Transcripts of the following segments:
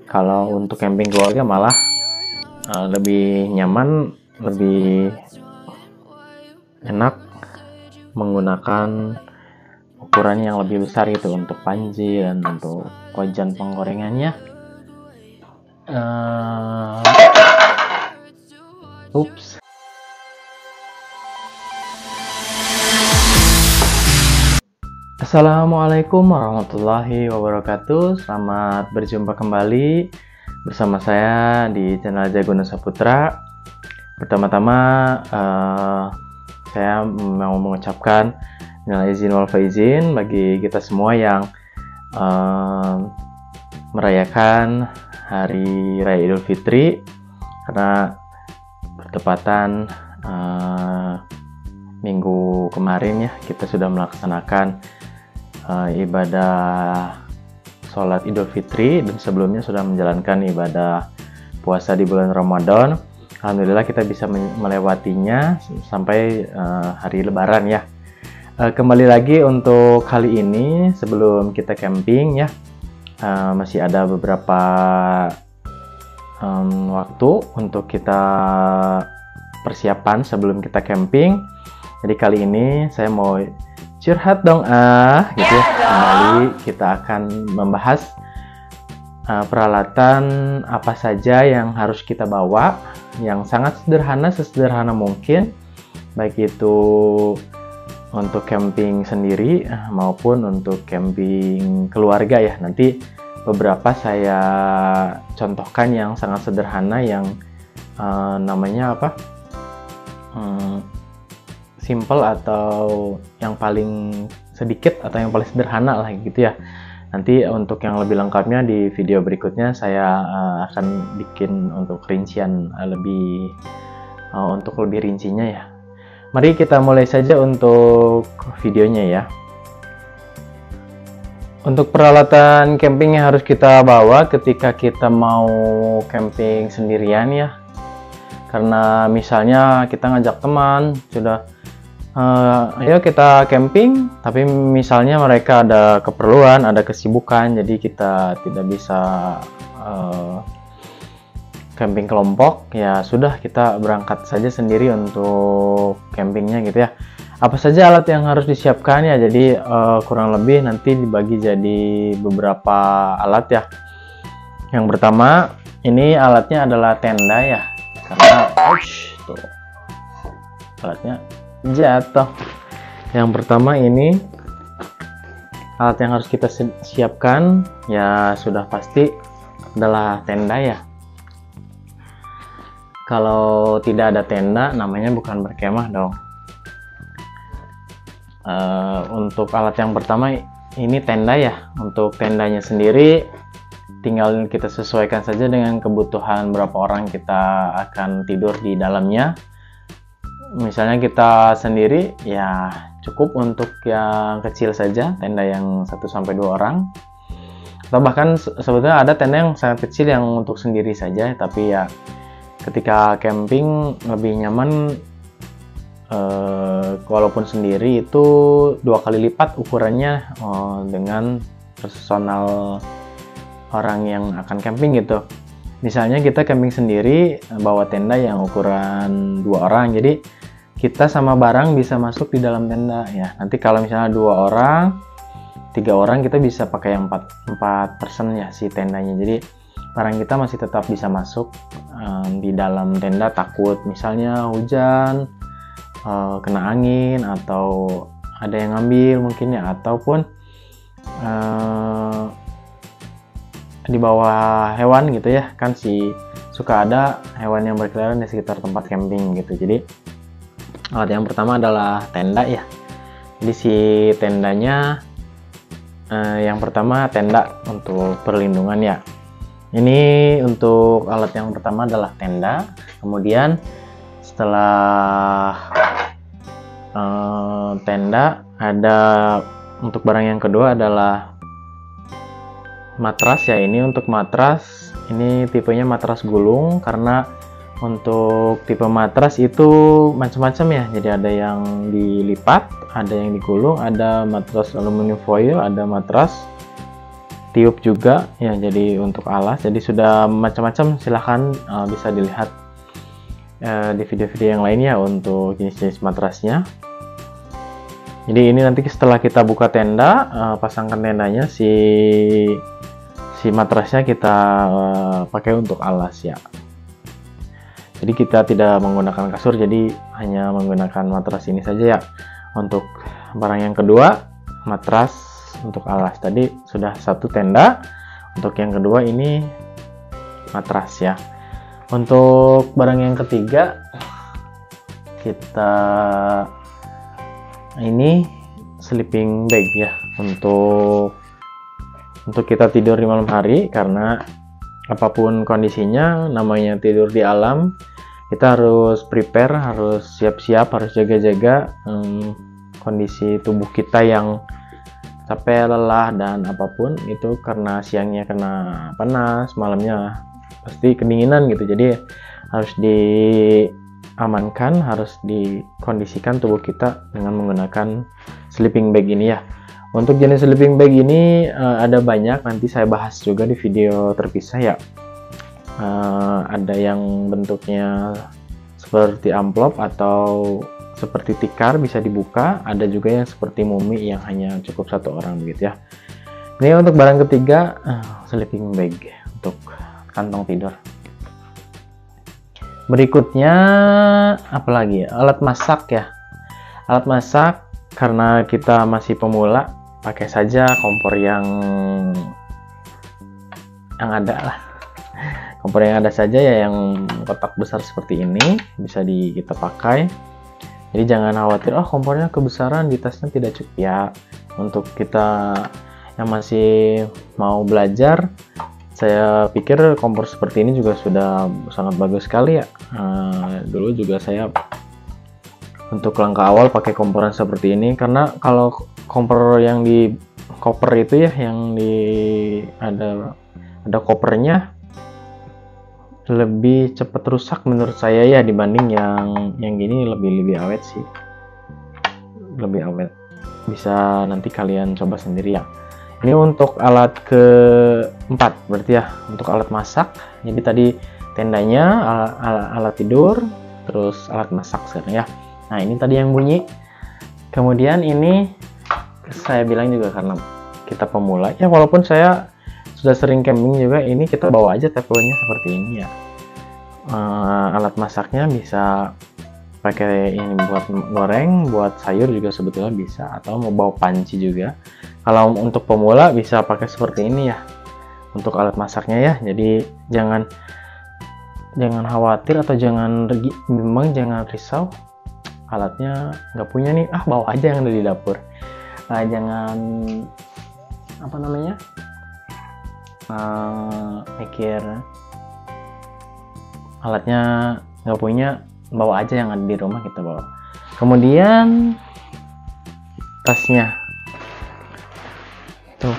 Kalau untuk camping keluarga malah lebih nyaman, lebih enak menggunakan ukuran yang lebih besar gitu untuk panci dan untuk wajan penggorengannya. Assalamualaikum warahmatullahi wabarakatuh. Selamat berjumpa kembali bersama saya di channel Jagono Saputra. Pertama-tama saya mau mengucapkan minal izin wal faizin bagi kita semua yang merayakan Hari Raya Idul Fitri, karena bertepatan minggu kemarin ya kita sudah melaksanakan ibadah sholat Idul Fitri, dan sebelumnya sudah menjalankan ibadah puasa di bulan Ramadan. Alhamdulillah kita bisa melewatinya sampai hari Lebaran ya. Kembali lagi untuk kali ini, sebelum kita camping ya, masih ada beberapa waktu untuk kita persiapan sebelum kita camping. Jadi kali ini saya mau curhat dong gitu ya. Kembali kita akan membahas peralatan apa saja yang harus kita bawa, yang sangat sederhana, sesederhana mungkin, baik itu untuk camping sendiri maupun untuk camping keluarga ya. Nanti beberapa saya contohkan yang sangat sederhana, yang namanya apa, simple atau yang paling sedikit atau yang paling sederhana lah gitu ya. Nanti untuk yang lebih lengkapnya di video berikutnya saya akan bikin untuk rincian untuk lebih rincinya ya. Mari kita mulai saja untuk videonya ya. Untuk peralatan camping yang harus kita bawa ketika kita mau camping sendirian ya. Karena misalnya kita ngajak teman, sudah ayo kita camping, tapi misalnya mereka ada keperluan, ada kesibukan, jadi kita tidak bisa camping kelompok, ya sudah kita berangkat saja sendiri untuk campingnya gitu ya. Apa saja alat yang harus disiapkan ya, jadi kurang lebih nanti dibagi jadi beberapa alat ya. Yang pertama, ini alatnya adalah tenda ya, karena tuh alatnya jatuh. Yang pertama ini alat yang harus kita siapkan ya, sudah pasti adalah tenda ya. Kalau tidak ada tenda namanya bukan berkemah dong. Untuk alat yang pertama ini tenda ya. Untuk tendanya sendiri tinggal kita sesuaikan saja dengan kebutuhan berapa orang kita akan tidur di dalamnya. Misalnya kita sendiri ya cukup untuk yang kecil saja, tenda yang 1-2 orang, atau bahkan sebetulnya ada tenda yang sangat kecil yang untuk sendiri saja, tapi ya ketika camping lebih nyaman walaupun sendiri itu 2 kali lipat ukurannya dengan personal orang yang akan camping gitu. Misalnya kita camping sendiri bawa tenda yang ukuran 2 orang, jadi kita sama barang bisa masuk di dalam tenda ya. Nanti kalau misalnya 2 orang, 3 orang, kita bisa pakai yang 4 person ya si tendanya. Jadi barang kita masih tetap bisa masuk di dalam tenda, takut misalnya hujan, kena angin, atau ada yang ngambil mungkin ya, ataupun di bawah hewan gitu ya, kan suka ada hewan yang berkeliaran di sekitar tempat camping gitu. Jadi alat yang pertama adalah tenda ya. Jadi si tendanya yang pertama tenda untuk perlindungan ya. Ini untuk alat yang pertama adalah tenda. Kemudian setelah tenda, ada untuk barang yang kedua adalah matras ya. Ini untuk matras, ini tipenya matras gulung, karena untuk tipe matras itu macam-macam ya. Jadi ada yang dilipat, ada yang digulung, ada matras aluminium foil, ada matras tiup juga ya, jadi untuk alas. Jadi sudah macam-macam, silahkan bisa dilihat di video-video yang lainnya untuk jenis-jenis matrasnya. Jadi ini nanti setelah kita buka tenda, pasangkan tendanya, si matrasnya kita pakai untuk alas ya. Jadi kita tidak menggunakan kasur, jadi hanya menggunakan matras ini saja ya. Untuk barang yang kedua, matras untuk alas. Tadi sudah satu tenda, untuk yang kedua ini matras ya. Untuk barang yang ketiga, kita ini sleeping bag ya, untuk kita tidur di malam hari. Karena apapun kondisinya, namanya tidur di alam, kita harus prepare, harus siap-siap, harus jaga-jaga kondisi tubuh kita yang capek, lelah, dan apapun itu, karena siangnya kena panas, malamnya pasti kedinginan gitu. Jadi harus diamankan, harus dikondisikan tubuh kita dengan menggunakan sleeping bag ini ya. Untuk jenis sleeping bag ini ada banyak, nanti saya bahas juga di video terpisah ya. Ada yang bentuknya seperti amplop atau seperti tikar, bisa dibuka. Ada juga yang seperti mumi yang hanya cukup satu orang begitu ya. Ini untuk barang ketiga, sleeping bag untuk kantong tidur. Berikutnya apalagi ya? Alat masak ya. Alat masak, karena kita masih pemula, pakai saja kompor yang ada lah. Kompor yang ada saja ya, yang kotak besar seperti ini bisa kita pakai. Jadi jangan khawatir, oh kompornya kebesaran, di tasnya tidak cukup ya. Untuk kita yang masih mau belajar, saya pikir kompor seperti ini juga sudah sangat bagus sekali ya. Dulu juga saya untuk langkah awal pakai komporan seperti ini, karena kalau kompor yang di koper itu ya, yang ada kopernya, lebih cepat rusak menurut saya ya, dibanding yang gini. Lebih awet sih, lebih awet. Bisa nanti kalian coba sendiri ya. Ini untuk alat keempat berarti ya, untuk alat masak. Jadi tadi tendanya, alat tidur, terus alat masak sekarang ya. Nah ini tadi yang bunyi. Kemudian ini saya bilang juga karena kita pemula ya, walaupun saya sudah sering camping juga, ini kita bawa aja teflonnya seperti ini ya. Alat masaknya bisa pakai ini buat goreng, buat sayur juga sebetulnya bisa, atau mau bawa panci juga. Kalau untuk pemula bisa pakai seperti ini ya untuk alat masaknya ya. Jadi jangan khawatir atau jangan bimbang, jangan risau, alatnya nggak punya nih, bawa aja yang ada di dapur. Jangan mikir alatnya nggak punya, bawa aja yang ada di rumah, kita bawa. Kemudian tasnya,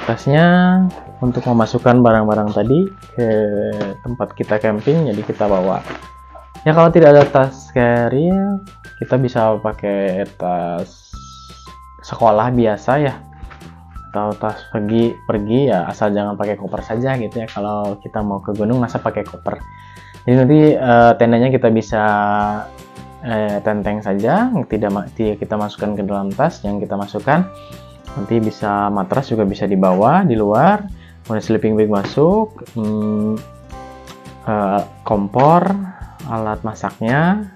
tasnya untuk memasukkan barang-barang tadi ke tempat kita camping, jadi kita bawa ya. Kalau tidak ada tas carrier, kita bisa pakai tas sekolah biasa ya, atau tas pergi ya, asal jangan pakai koper saja gitu ya. Kalau kita mau ke gunung, masa pakai koper. Jadi nanti tendanya kita bisa tenteng saja, tidak kita masukkan ke dalam tas yang kita masukkan. Nanti bisa matras juga bisa dibawa di luar. Kemudian sleeping bag masuk, kompor, alat masaknya,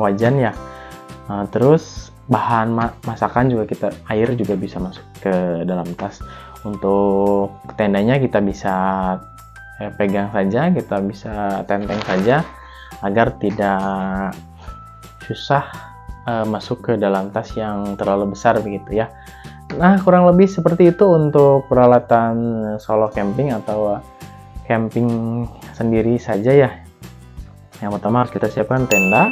wajan ya. Terus bahan masakan juga, air juga bisa masuk ke dalam tas. Untuk tendanya kita bisa pegang saja, kita bisa tenteng saja agar tidak susah masuk ke dalam tas yang terlalu besar begitu ya. Nah kurang lebih seperti itu untuk peralatan solo camping atau camping sendiri saja ya. Yang pertama harus kita siapkan tenda,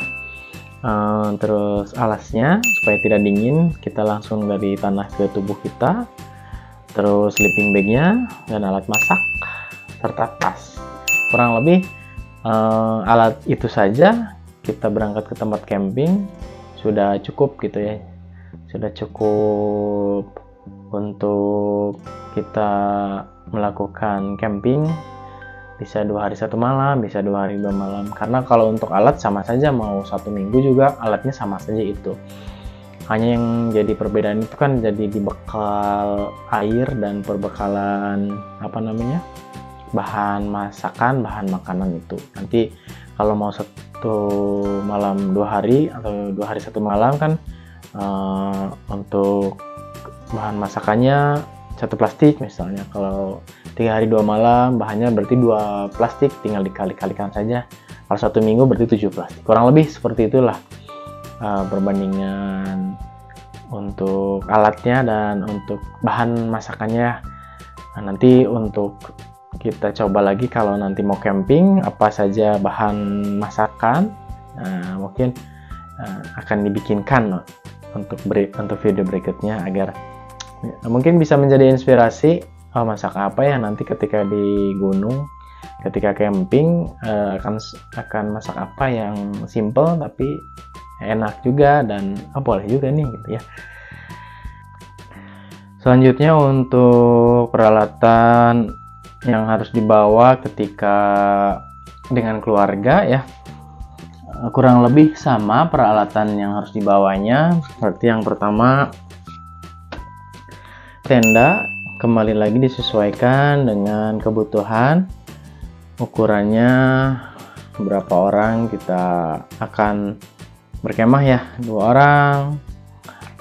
terus alasnya supaya tidak dingin, kita langsung dari tanah ke tubuh kita, terus sleeping bagnya dan alat masak serta tas. Kurang lebih alat itu saja, kita berangkat ke tempat camping sudah cukup gitu ya, sudah cukup untuk kita melakukan camping, bisa 2 hari 1 malam, bisa 2 hari 2 malam. Karena kalau untuk alat sama saja, mau 1 minggu juga alatnya sama saja itu. Hanya yang jadi perbedaan itu kan jadi dibekal air dan perbekalan bahan masakan, bahan makanan itu. Nanti kalau mau 1 malam 2 hari atau 2 hari 1 malam kan untuk bahan masakannya 1 plastik misalnya. Kalau 3 hari 2 malam bahannya berarti 2 plastik, tinggal dikali-kalikan saja. Kalau 1 minggu berarti 7 plastik, kurang lebih seperti itulah perbandingan untuk alatnya dan untuk bahan masakannya. Nah, nanti untuk kita coba lagi kalau nanti mau camping apa saja bahan masakan, mungkin akan dibikinkan untuk video berikutnya, agar mungkin bisa menjadi inspirasi masak apa ya nanti ketika di gunung, ketika camping, akan masak apa yang simple tapi enak juga dan boleh juga nih gitu ya. Selanjutnya untuk peralatan yang harus dibawa ketika dengan keluarga ya, kurang lebih sama peralatan yang harus dibawanya. Seperti yang pertama, tenda kembali lagi disesuaikan dengan kebutuhan, ukurannya berapa orang kita akan berkemah ya, 2 orang,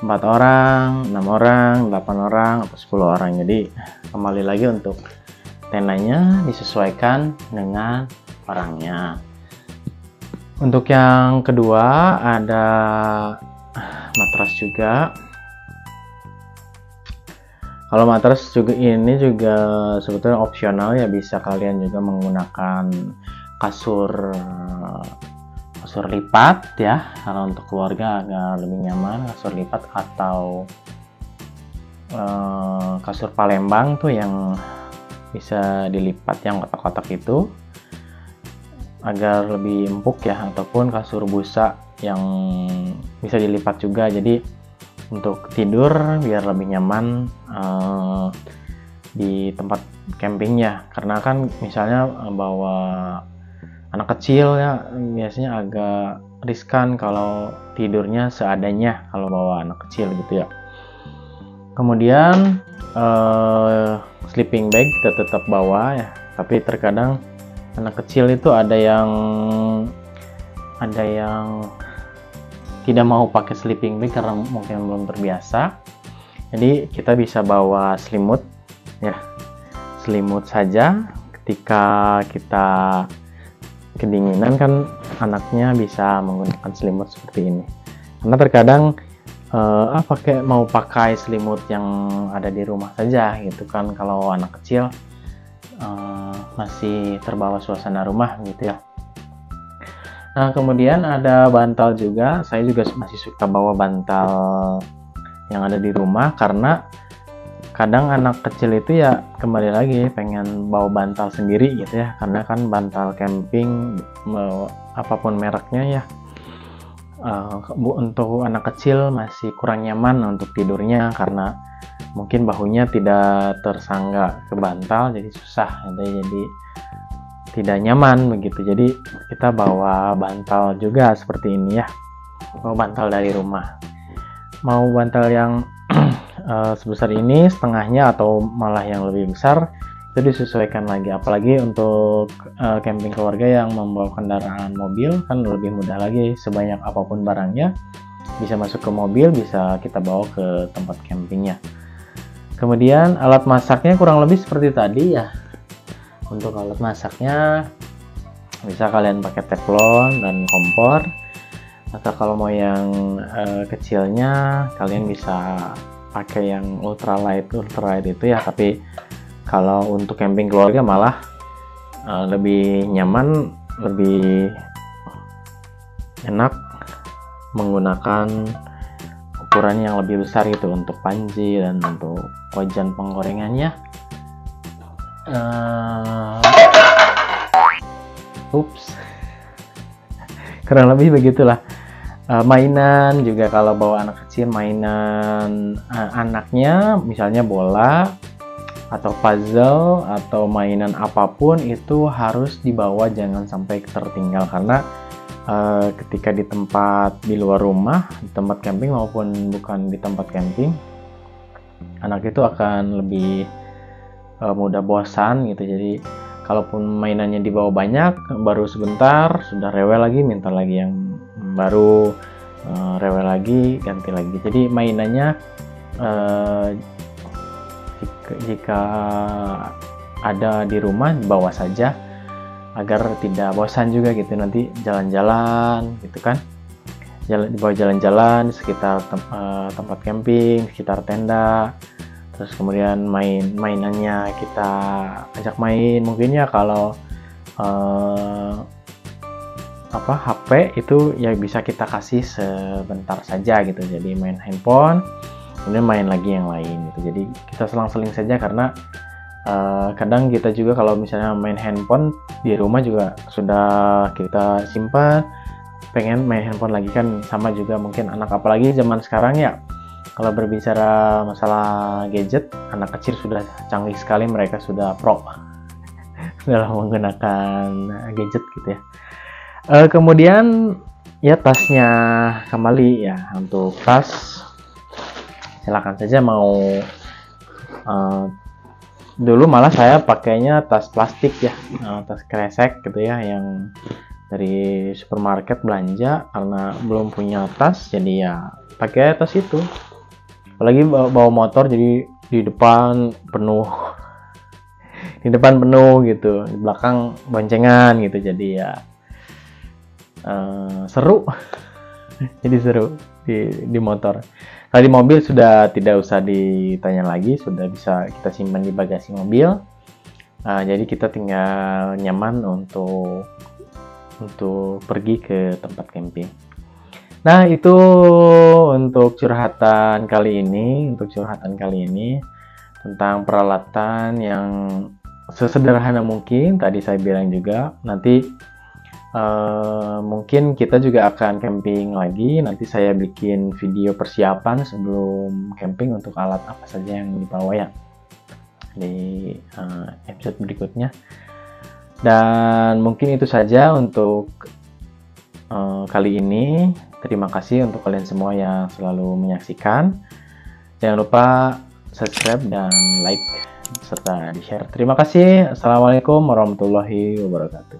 4 orang, 6 orang, 8 orang, atau 10 orang. Jadi kembali lagi untuk tendanya disesuaikan dengan orangnya. Untuk yang kedua ada matras juga. Kalau matras juga ini juga sebetulnya opsional ya, bisa kalian juga menggunakan kasur lipat ya, kalau untuk keluarga agar lebih nyaman, kasur lipat atau kasur Palembang tuh yang bisa dilipat, yang kotak-kotak itu agar lebih empuk ya, ataupun kasur busa yang bisa dilipat juga. Jadi untuk tidur biar lebih nyaman di tempat campingnya, karena kan misalnya bawa anak kecil ya, biasanya agak riskan kalau tidurnya seadanya kalau bawa anak kecil gitu ya. Kemudian sleeping bag kita tetap bawa ya, tapi terkadang anak kecil itu ada yang tidak mau pakai sleeping bag karena mungkin belum terbiasa. Jadi kita bisa bawa selimut ya, selimut saja. Ketika kita kedinginan kan anaknya bisa menggunakan selimut seperti ini. Karena terkadang mau pakai selimut yang ada di rumah saja gitu kan, kalau anak kecil masih terbawa suasana rumah gitu ya. Nah, kemudian ada bantal juga. Saya juga masih suka bawa bantal yang ada di rumah, karena kadang anak kecil itu ya kembali lagi pengen bawa bantal sendiri gitu ya, karena kan bantal camping apapun mereknya ya, untuk anak kecil masih kurang nyaman untuk tidurnya karena mungkin bahunya tidak tersangga ke bantal, jadi susah gitu, jadi tidak nyaman begitu. Jadi kita bawa bantal juga seperti ini ya, bawa bantal dari rumah. Mau bantal yang sebesar ini, setengahnya, atau malah yang lebih besar, itu disesuaikan lagi. Apalagi untuk camping keluarga yang membawa kendaraan mobil kan lebih mudah lagi, sebanyak apapun barangnya bisa masuk ke mobil, bisa kita bawa ke tempat campingnya. Kemudian alat masaknya kurang lebih seperti tadi ya. Untuk alat masaknya bisa kalian pakai teflon dan kompor, atau kalau mau yang kecilnya kalian bisa pakai yang ultralight itu ya. Tapi kalau untuk camping keluarga malah lebih nyaman, lebih enak menggunakan ukuran yang lebih besar gitu untuk panci dan untuk wajan penggorengannya. Kurang lebih begitulah. Mainan juga, kalau bawa anak kecil, mainan anaknya misalnya bola atau puzzle atau mainan apapun itu harus dibawa, jangan sampai tertinggal, karena ketika di tempat di luar rumah, di tempat camping maupun bukan di tempat camping, anak itu akan lebih mudah bosan gitu. Jadi kalaupun mainannya dibawa banyak, baru sebentar sudah rewel lagi, minta lagi yang baru, rewel lagi, ganti lagi. Jadi mainannya jika ada di rumah bawa saja agar tidak bosan juga gitu. Nanti jalan-jalan gitu kan, dibawa jalan-jalan di sekitar tempat camping, sekitar tenda, terus kemudian mainannya kita ajak main. Mungkin ya kalau HP itu ya bisa kita kasih sebentar saja gitu, jadi main handphone kemudian main lagi yang lain gitu. Jadi kita selang-seling saja, karena kadang kita juga kalau misalnya main handphone di rumah juga sudah kita simpan, pengen main handphone lagi kan, sama juga mungkin anak, apalagi zaman sekarang ya, kalau berbicara masalah gadget, anak kecil sudah canggih sekali, mereka sudah pro dalam menggunakan gadget gitu ya. Kemudian ya tasnya kembali ya, untuk tas silakan saja mau dulu malah saya pakainya tas plastik ya, tas kresek gitu ya, yang dari supermarket belanja, karena belum punya tas jadi ya pakai tas itu. Apalagi bawa motor, jadi di depan penuh gitu, di belakang boncengan gitu, jadi ya seru jadi seru di motor. Kalau di mobil sudah tidak usah ditanya lagi, sudah bisa kita simpan di bagasi mobil. Jadi kita tinggal nyaman untuk pergi ke tempat camping. Nah, itu untuk curhatan kali ini, tentang peralatan yang sesederhana mungkin. Tadi saya bilang juga, nanti mungkin kita juga akan camping lagi. Nanti saya bikin video persiapan sebelum camping untuk alat apa saja yang dibawa ya, di episode berikutnya. Dan mungkin itu saja untuk kali ini. Terima kasih untuk kalian semua yang selalu menyaksikan. Jangan lupa subscribe dan like serta di-share. Terima kasih. Assalamualaikum warahmatullahi wabarakatuh.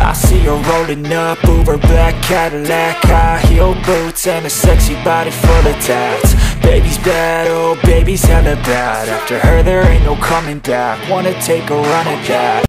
I see her rolling up, Uber black Cadillac, high heel boots and a sexy body full of tats. Baby's bad, oh baby's hella bad. After her there ain't no coming back. Wanna take a run at that.